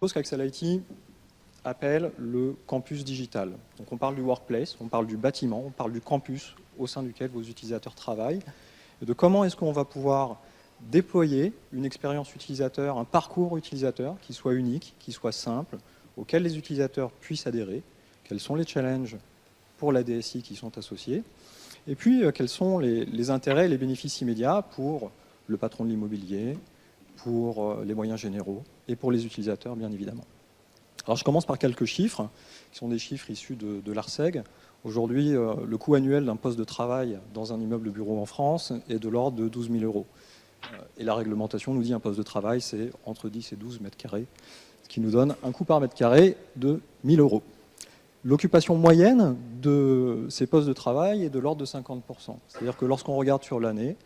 chose qu'Axel IT appelle le campus digital. Donc on parle du workplace, on parle du bâtiment, on parle du campus au sein duquel vos utilisateurs travaillent, et de comment est-ce qu'on va pouvoir déployer une expérience utilisateur, un parcours utilisateur qui soit unique, qui soit simple, auquel les utilisateurs puissent adhérer, quels sont les challenges pour la DSI qui sont associés, et puis quels sont les intérêts et les bénéfices immédiats pour le patron de l'immobilier, pour les moyens généraux et pour les utilisateurs, bien évidemment. Alors je commence par quelques chiffres, qui sont des chiffres issus de l'ARCEG. Aujourd'hui, le coût annuel d'un poste de travail dans un immeuble de bureau en France est de l'ordre de 12 000 euros. Et la réglementation nous dit un poste de travail, c'est entre 10 et 12 mètres carrés, ce qui nous donne un coût par mètre carré de 1 000 euros. L'occupation moyenne de ces postes de travail est de l'ordre de 50%. C'est-à-dire que lorsqu'on regarde sur l'année,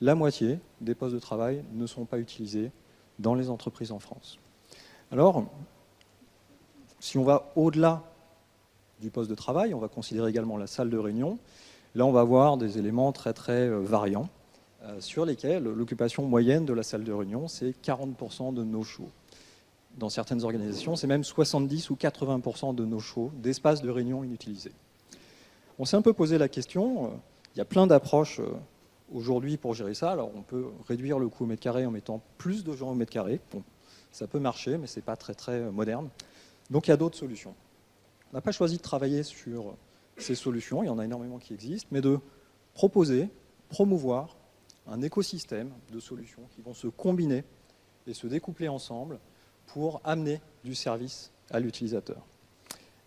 la moitié des postes de travail ne sont pas utilisés dans les entreprises en France. Alors, si on va au-delà du poste de travail, on va considérer également la salle de réunion. Là, on va avoir des éléments très très variants sur lesquels l'occupation moyenne de la salle de réunion, c'est 40% de no-show. Dans certaines organisations, c'est même 70 ou 80% de no-show, d'espaces de réunion inutilisés. On s'est un peu posé la question, il y a plein d'approches aujourd'hui pour gérer ça. Alors, on peut réduire le coût au mètre carré en mettant plus de gens au mètre carré. Bon, ça peut marcher, mais ce n'est pas très très moderne. Donc il y a d'autres solutions. On n'a pas choisi de travailler sur ces solutions, il y en a énormément qui existent, mais de proposer, promouvoir un écosystème de solutions qui vont se combiner et se découpler ensemble pour amener du service à l'utilisateur.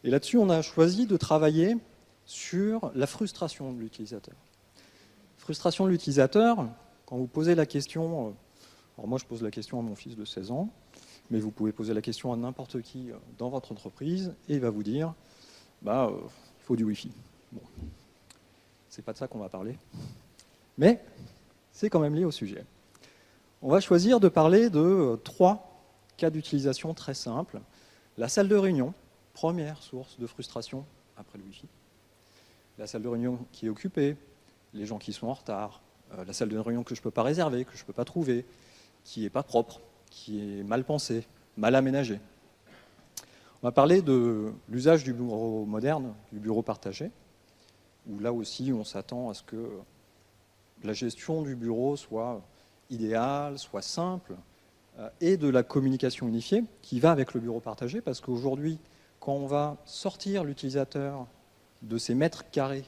Et là-dessus, on a choisi de travailler sur la frustration de l'utilisateur. Frustration de l'utilisateur, quand vous posez la question, alors moi je pose la question à mon fils de 16 ans, mais vous pouvez poser la question à n'importe qui dans votre entreprise et il va vous dire il faut du Wi-Fi. Bon, c'est pas de ça qu'on va parler, mais c'est quand même lié au sujet. On va choisir de parler de 3 cas d'utilisation très simples. La salle de réunion, première source de frustration après le Wi-Fi. La salle de réunion qui est occupée, les gens qui sont en retard, la salle de réunion que je ne peux pas réserver, que je ne peux pas trouver, qui n'est pas propre, qui est mal pensé, mal aménagé. On va parler de l'usage du bureau moderne, du bureau partagé, où là aussi on s'attend à ce que la gestion du bureau soit idéale, soit simple, et de la communication unifiée qui va avec le bureau partagé, parce qu'aujourd'hui, quand on va sortir l'utilisateur de ses mètres carrés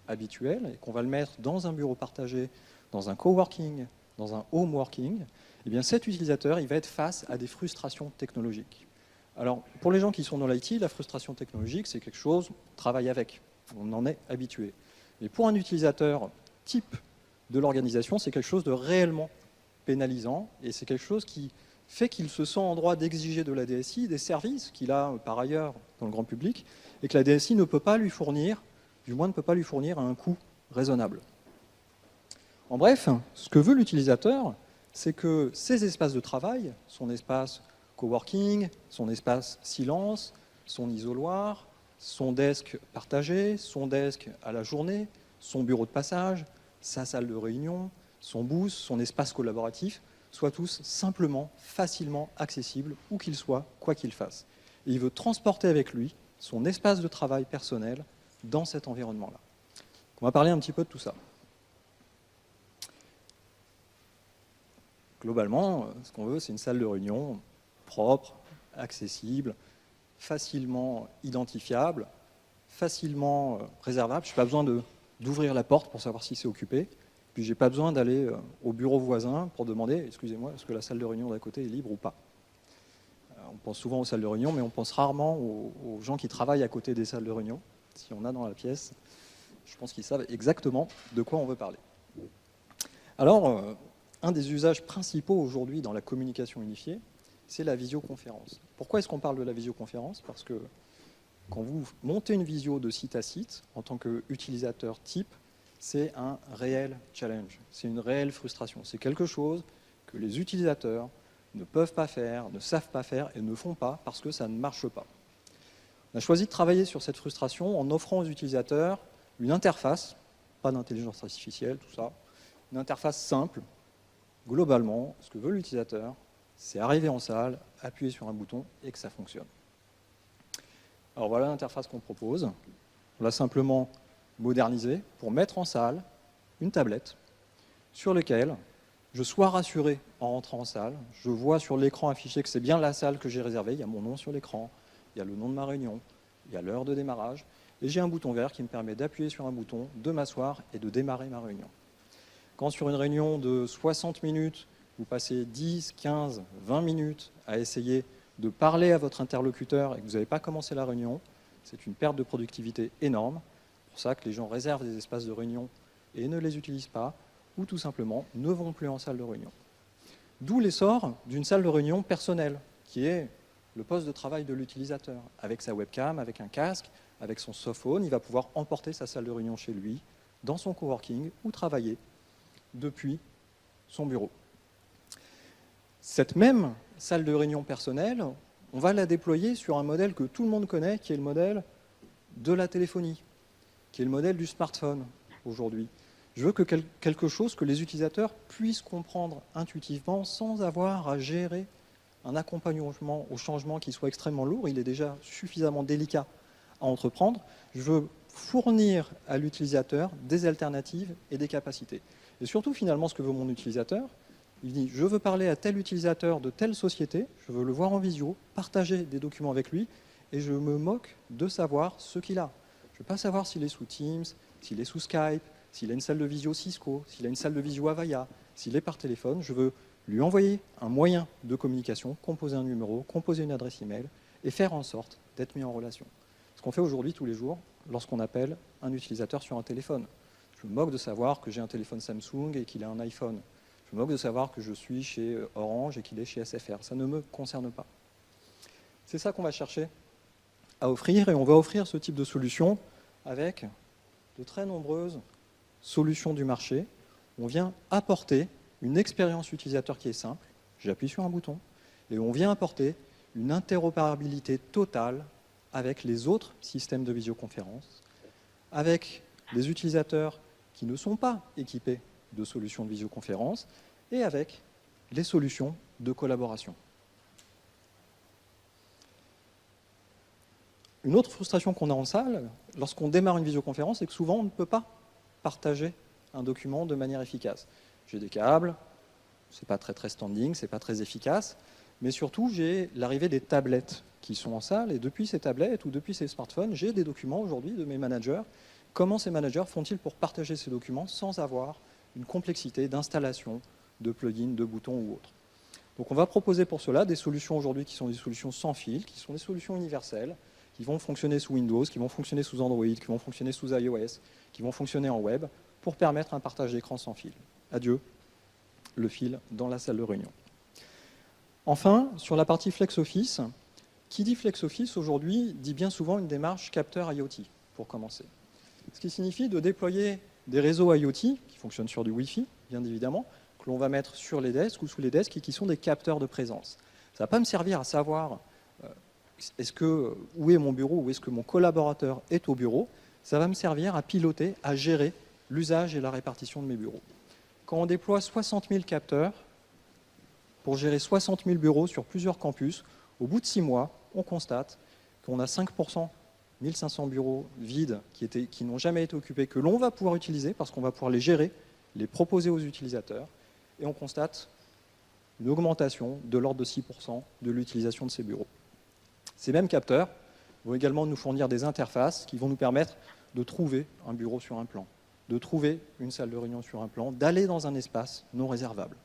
habituels et qu'on va le mettre dans un bureau partagé, dans un coworking, dans un home working, eh bien cet utilisateur il va être face à des frustrations technologiques. Alors, pour les gens qui sont dans l'IT, la frustration technologique, c'est quelque chose, on travaille avec, on en est habitué. Mais pour un utilisateur type de l'organisation, c'est quelque chose de réellement pénalisant et c'est quelque chose qui fait qu'il se sent en droit d'exiger de la DSI des services qu'il a par ailleurs dans le grand public et que la DSI ne peut pas lui fournir, du moins ne peut pas lui fournir à un coût raisonnable. En bref, ce que veut l'utilisateur, c'est que ces espaces de travail, son espace coworking, son espace silence, son isoloir, son desk partagé, son desk à la journée, son bureau de passage, sa salle de réunion, son booth, son espace collaboratif, soient tous simplement, facilement accessibles, où qu'il soit, quoi qu'il fasse. Et il veut transporter avec lui son espace de travail personnel dans cet environnement-là. On va parler un petit peu de tout ça. Globalement, ce qu'on veut, c'est une salle de réunion propre, accessible, facilement identifiable, facilement réservable. Je n'ai pas besoin d'ouvrir la porte pour savoir si c'est occupé. Puis je n'ai pas besoin d'aller au bureau voisin pour demander, excusez-moi, est-ce que la salle de réunion d'à côté est libre ou pas. On pense souvent aux salles de réunion, mais on pense rarement aux gens qui travaillent à côté des salles de réunion. Si on a dans la pièce, je pense qu'ils savent exactement de quoi on veut parler. Alors, un des usages principaux aujourd'hui dans la communication unifiée, c'est la visioconférence. Pourquoi est-ce qu'on parle de la visioconférence? Parce que quand vous montez une visio de site à site, en tant qu'utilisateur type, c'est un réel challenge, c'est une réelle frustration. C'est quelque chose que les utilisateurs ne peuvent pas faire, ne savent pas faire et ne font pas parce que ça ne marche pas. On a choisi de travailler sur cette frustration en offrant aux utilisateurs une interface, pas d'intelligence artificielle, tout ça, une interface simple. Globalement, ce que veut l'utilisateur, c'est arriver en salle, appuyer sur un bouton et que ça fonctionne. Alors voilà l'interface qu'on propose. On l'a simplement modernisée pour mettre en salle une tablette sur laquelle je sois rassuré en rentrant en salle. Je vois sur l'écran affiché que c'est bien la salle que j'ai réservée. Il y a mon nom sur l'écran, il y a le nom de ma réunion, il y a l'heure de démarrage. Et j'ai un bouton vert qui me permet d'appuyer sur un bouton, de m'asseoir et de démarrer ma réunion. Quand sur une réunion de 60 minutes, vous passez 10, 15, 20 minutes à essayer de parler à votre interlocuteur et que vous n'avez pas commencé la réunion, c'est une perte de productivité énorme. C'est pour ça que les gens réservent des espaces de réunion et ne les utilisent pas, ou tout simplement ne vont plus en salle de réunion. D'où l'essor d'une salle de réunion personnelle, qui est le poste de travail de l'utilisateur. Avec sa webcam, avec un casque, avec son softphone, il va pouvoir emporter sa salle de réunion chez lui, dans son coworking, ou travailler depuis son bureau. Cette même salle de réunion personnelle, on va la déployer sur un modèle que tout le monde connaît, qui est le modèle de la téléphonie, qui est le modèle du smartphone aujourd'hui. Je veux que quelque chose que les utilisateurs puissent comprendre intuitivement sans avoir à gérer un accompagnement au changement qui soit extrêmement lourd. Il est déjà suffisamment délicat à entreprendre. Je veux fournir à l'utilisateur des alternatives et des capacités. Et surtout, finalement, ce que veut mon utilisateur, il dit « je veux parler à tel utilisateur de telle société, je veux le voir en visio, partager des documents avec lui, et je me moque de savoir ce qu'il a. Je ne veux pas savoir s'il est sous Teams, s'il est sous Skype, s'il a une salle de visio Cisco, s'il a une salle de visio Avaya, s'il est par téléphone, je veux lui envoyer un moyen de communication, composer un numéro, composer une adresse email, et faire en sorte d'être mis en relation. Ce qu'on fait aujourd'hui tous les jours lorsqu'on appelle un utilisateur sur un téléphone. Je me moque de savoir que j'ai un téléphone Samsung et qu'il a un iPhone. Je me moque de savoir que je suis chez Orange et qu'il est chez SFR. Ça ne me concerne pas. C'est ça qu'on va chercher à offrir, et on va offrir ce type de solution avec de très nombreuses solutions du marché. On vient apporter une expérience utilisateur qui est simple. J'appuie sur un bouton et on vient apporter une interopérabilité totale avec les autres systèmes de visioconférence, avec les utilisateurs qui ne sont pas équipés de solutions de visioconférence et avec les solutions de collaboration. Une autre frustration qu'on a en salle, lorsqu'on démarre une visioconférence, c'est que souvent on ne peut pas partager un document de manière efficace. J'ai des câbles, c'est pas très standing, c'est pas très efficace, mais surtout j'ai l'arrivée des tablettes qui sont en salle, et depuis ces tablettes ou depuis ces smartphones, j'ai des documents aujourd'hui de mes managers. Comment ces managers font-ils pour partager ces documents sans avoir une complexité d'installation, de plugins, de boutons ou autres? Donc on va proposer pour cela des solutions aujourd'hui qui sont des solutions sans fil, qui sont des solutions universelles, qui vont fonctionner sous Windows, qui vont fonctionner sous Android, qui vont fonctionner sous iOS, qui vont fonctionner en web, pour permettre un partage d'écran sans fil. Adieu, le fil dans la salle de réunion. Enfin, sur la partie FlexOffice, qui dit FlexOffice aujourd'hui dit bien souvent une démarche capteur IoT, pour commencer. Ce qui signifie de déployer des réseaux IoT, qui fonctionnent sur du Wi-Fi, bien évidemment, que l'on va mettre sur les desks ou sous les desks, et qui sont des capteurs de présence. Ça ne va pas me servir à savoir où est mon bureau, où est-ce que mon collaborateur est au bureau. Ça va me servir à piloter, à gérer l'usage et la répartition de mes bureaux. Quand on déploie 60 000 capteurs pour gérer 60 000 bureaux sur plusieurs campus, au bout de 6 mois, on constate qu'on a 5%, 1500 bureaux vides qui n'ont jamais été occupés, que l'on va pouvoir utiliser parce qu'on va pouvoir les gérer, les proposer aux utilisateurs, et on constate une augmentation de l'ordre de 6% de l'utilisation de ces bureaux. Ces mêmes capteurs vont également nous fournir des interfaces qui vont nous permettre de trouver un bureau sur un plan, de trouver une salle de réunion sur un plan, d'aller dans un espace non réservable.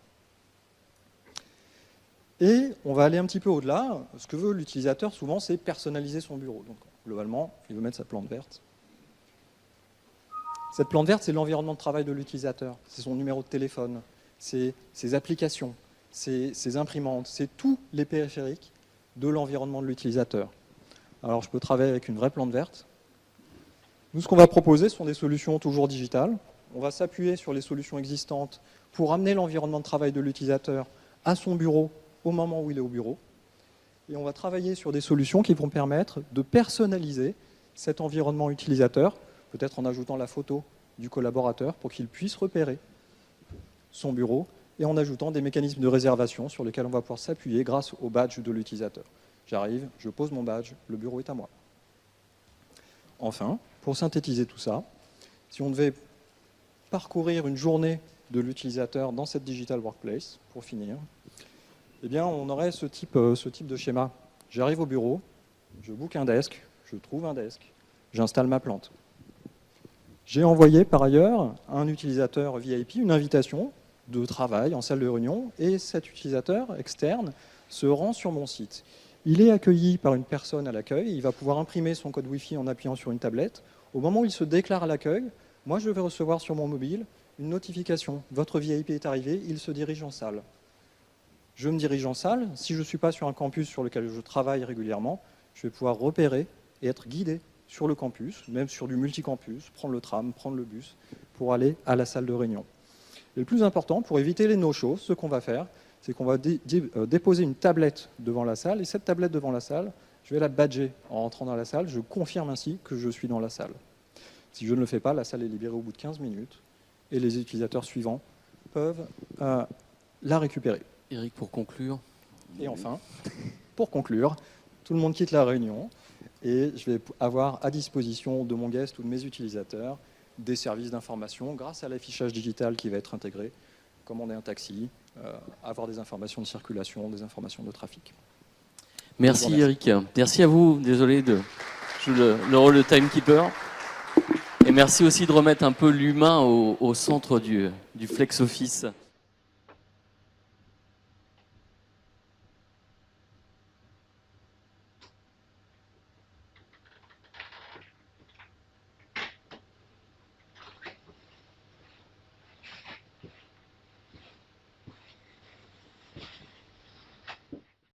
Et on va aller un petit peu au-delà. Ce que veut l'utilisateur, souvent, c'est personnaliser son bureau. Donc, globalement, il veut mettre sa plante verte. Cette plante verte, c'est l'environnement de travail de l'utilisateur. C'est son numéro de téléphone, c'est ses applications, c'est ses imprimantes, c'est tous les périphériques de l'environnement de l'utilisateur. Alors, je peux travailler avec une vraie plante verte. Nous, ce qu'on va proposer sont des solutions toujours digitales. On va s'appuyer sur les solutions existantes pour amener l'environnement de travail de l'utilisateur à son bureau au moment où il est au bureau. Et on va travailler sur des solutions qui vont permettre de personnaliser cet environnement utilisateur, peut-être en ajoutant la photo du collaborateur pour qu'il puisse repérer son bureau et en ajoutant des mécanismes de réservation sur lesquels on va pouvoir s'appuyer grâce au badge de l'utilisateur. J'arrive, je pose mon badge, le bureau est à moi. Enfin, pour synthétiser tout ça, si on devait parcourir une journée de l'utilisateur dans cette Digital Workplace, pour finir, eh bien, on aurait ce type de schéma. J'arrive au bureau, je book un desk, je trouve un desk, j'installe ma plante. J'ai envoyé par ailleurs à un utilisateur VIP une invitation de travail en salle de réunion et cet utilisateur externe se rend sur mon site. Il est accueilli par une personne à l'accueil, il va pouvoir imprimer son code Wi-Fi en appuyant sur une tablette. Au moment où il se déclare à l'accueil, moi je vais recevoir sur mon mobile une notification. Votre VIP est arrivé, il se dirige en salle. Je me dirige en salle. Si je ne suis pas sur un campus sur lequel je travaille régulièrement, je vais pouvoir repérer et être guidé sur le campus, même sur du multicampus, prendre le tram, prendre le bus, pour aller à la salle de réunion. Et le plus important, pour éviter les no-shows, ce qu'on va faire, c'est qu'on va déposer une tablette devant la salle, et cette tablette devant la salle, je vais la badger en rentrant dans la salle, je confirme ainsi que je suis dans la salle. Si je ne le fais pas, la salle est libérée au bout de 15 minutes, et les utilisateurs suivants peuvent la récupérer. Eric, pour conclure. Et enfin, pour conclure, tout le monde quitte la réunion et je vais avoir à disposition de mon guest ou de mes utilisateurs des services d'information grâce à l'affichage digital qui va être intégré, commander un taxi, avoir des informations de circulation, des informations de trafic. Merci Eric. Merci à vous. Désolé de jouer le rôle de timekeeper. Et merci aussi de remettre un peu l'humain au centre du Flex Office.